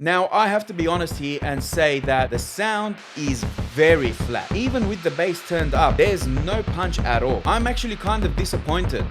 Now, I have to be honest here and say that the sound is very flat. Even with the bass turned up, there's no punch at all. I'm actually kind of disappointed.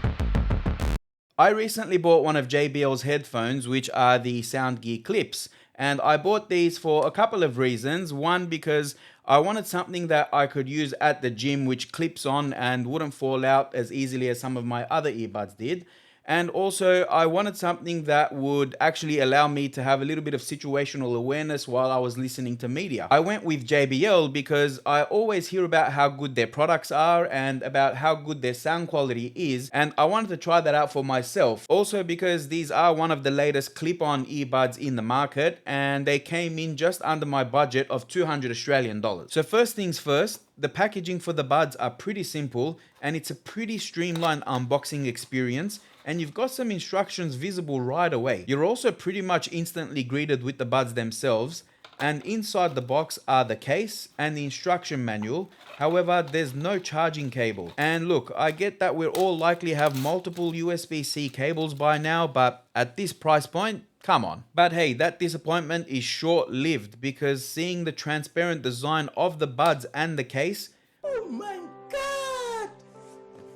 I recently bought one of JBL's headphones, which are the Soundgear Clips. And I bought these for a couple of reasons. One, because I wanted something that I could use at the gym which clips on and wouldn't fall out as easily as some of my other earbuds did. And also, I wanted something that would actually allow me to have a little bit of situational awareness while I was listening to media. I went with JBL because I always hear about how good their products are and about how good their sound quality is, and I wanted to try that out for myself. Also because these are one of the latest clip-on earbuds in the market, and they came in just under my budget of 200 Australian dollars. So first things first, the packaging for the buds are pretty simple, and it's a pretty streamlined unboxing experience, and you've got some instructions visible right away. You're also pretty much instantly greeted with the buds themselves, and inside the box are the case and the instruction manual. However, there's no charging cable. And look, I get that we'll all likely have multiple USB-C cables by now, but at this price point, come on. But hey, that disappointment is short-lived, because seeing the transparent design of the buds and the case, oh my god!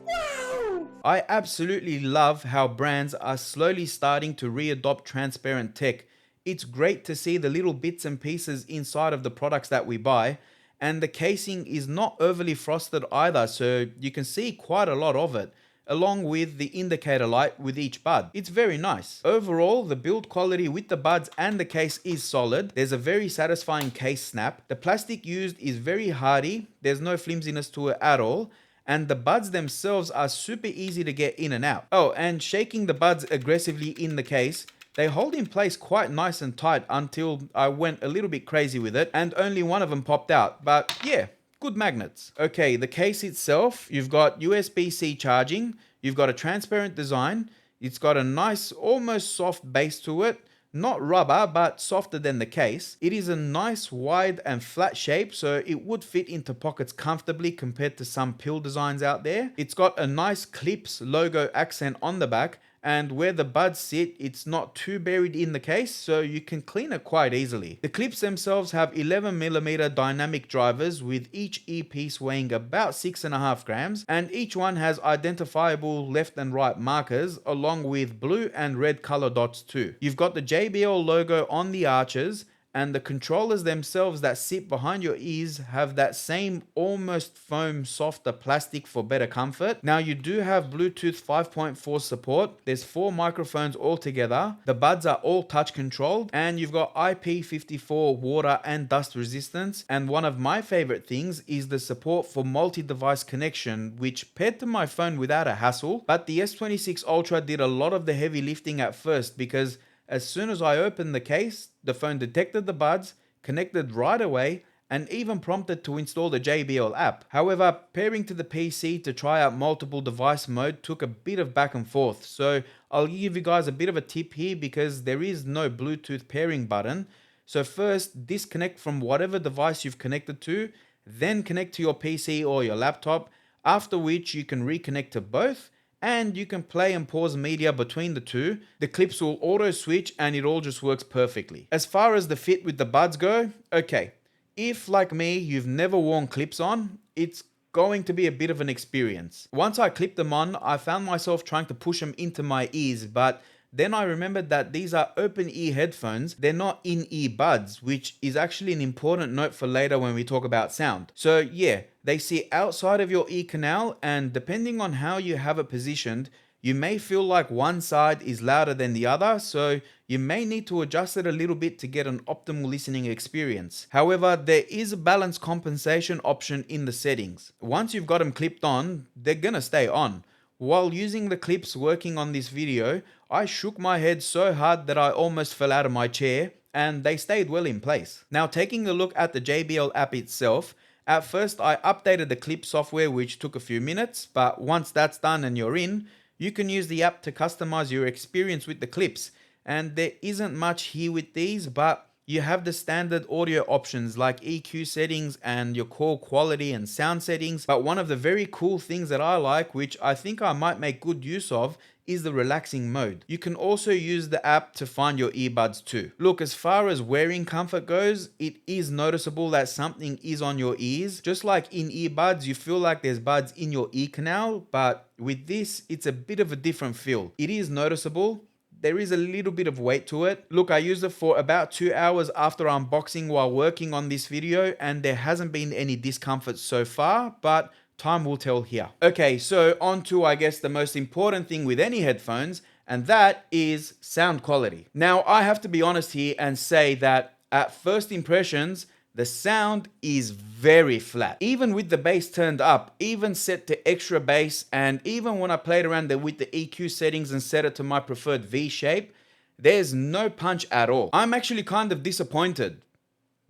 Wow! I absolutely love how brands are slowly starting to re-adopt transparent tech. It's great to see the little bits and pieces inside of the products that we buy, and the casing is not overly frosted either, so you can see quite a lot of it, along with the indicator light with each bud. It's very nice. Overall, the build quality with the buds and the case is solid. There's a very satisfying case snap. The plastic used is very hardy. There's no flimsiness to it at all. And the buds themselves are super easy to get in and out. Oh, and shaking the buds aggressively in the case, they hold in place quite nice and tight until I went a little bit crazy with it and only one of them popped out. But yeah, good magnets. Okay, the case itself, you've got USB-C charging, you've got a transparent design, it's got a nice, almost soft base to it, not rubber, but softer than the case. It is a nice wide and flat shape, so it would fit into pockets comfortably compared to some pill designs out there. It's got a nice Clips logo accent on the back, and where the buds sit, it's not too buried in the case, so you can clean it quite easily. The clips themselves have 11mm dynamic drivers, with each earpiece weighing about 6.5 grams, and each one has identifiable left and right markers, along with blue and red color dots too. You've got the JBL logo on the arches, and the controllers themselves that sit behind your ears have that same almost foam softer plastic for better comfort. Now you do have Bluetooth 5.4 support. There's 4 microphones altogether. The buds are all touch controlled, and you've got IP54 water and dust resistance. And one of my favorite things is the support for multi-device connection, which paired to my phone without a hassle. But the S26 Ultra did a lot of the heavy lifting at first, because as soon as I opened the case, the phone detected the buds, connected right away, and even prompted to install the JBL app. However, pairing to the PC to try out multiple device mode took a bit of back and forth, so I'll give you guys a bit of a tip here, because there is no Bluetooth pairing button. So first, disconnect from whatever device you've connected to, then connect to your PC or your laptop, after which you can reconnect to both, and you can play and pause media between the two. The clips will auto switch, and it all just works perfectly. As far as the fit with the buds go, okay, if like me, you've never worn clips on, it's going to be a bit of an experience. Once I clipped them on, I found myself trying to push them into my ears, but then I remembered that these are open ear headphones. They're not in-ear buds, which is actually an important note for later when we talk about sound. So yeah, they sit outside of your ear canal, and depending on how you have it positioned, you may feel like one side is louder than the other, so you may need to adjust it a little bit to get an optimal listening experience. However, there is a balance compensation option in the settings. Once you've got them clipped on, they're gonna stay on. While using the clips working on this video, I shook my head so hard that I almost fell out of my chair, and they stayed well in place. Now, taking a look at the JBL app itself, at first I updated the clip software, which took a few minutes, but once that's done and you're in, you can use the app to customize your experience with the clips. And there isn't much here with these, but You have the standard audio options like EQ settings and your core quality and sound settings. But one of the very cool things that I like, which I think I might make good use of, is the relaxing mode. You can also use the app to find your earbuds too. Look, as far as wearing comfort goes, it is noticeable that something is on your ears. Just like in earbuds, you feel like there's buds in your ear canal, but with this, it's a bit of a different feel. It is noticeable. There is a little bit of weight to it. Look, I used it for about 2 hours after unboxing while working on this video, and there hasn't been any discomfort so far, but time will tell here. Okay, so on to, I guess, the most important thing with any headphones, and that is sound quality. Now, I have to be honest here and say that at first impressions, the sound is very flat. Even with the bass turned up, even set to extra bass, and even when I played around with the EQ settings and set it to my preferred V shape, there's no punch at all. I'm actually kind of disappointed,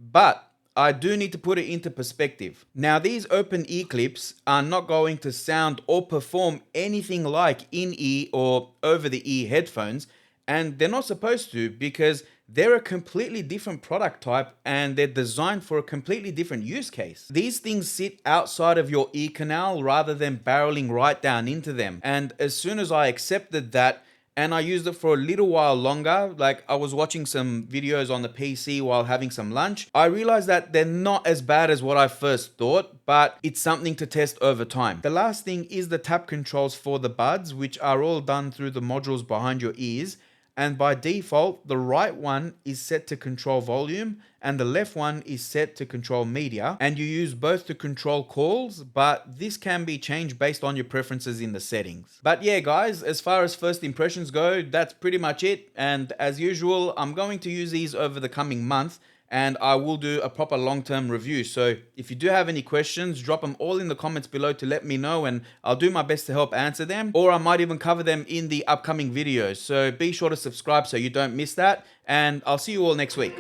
but I do need to put it into perspective. Now, these open ear clips are not going to sound or perform anything like in-ear or over-the-ear headphones, and they're not supposed to, because they're a completely different product type and they're designed for a completely different use case. These things sit outside of your ear canal rather than barreling right down into them. And as soon as I accepted that, and I used it for a little while longer, like I was watching some videos on the PC while having some lunch, I realized that they're not as bad as what I first thought, but it's something to test over time. The last thing is the tap controls for the buds, which are all done through the modules behind your ears. And by default, the right one is set to control volume and the left one is set to control media. And you use both to control calls, but this can be changed based on your preferences in the settings. But yeah, guys, as far as first impressions go, that's pretty much it. And as usual, I'm going to use these over the coming month, and I will do a proper long-term review. So if you do have any questions, drop them all in the comments below to let me know, and I'll do my best to help answer them, or I might even cover them in the upcoming videos. So be sure to subscribe so you don't miss that, and I'll see you all next week.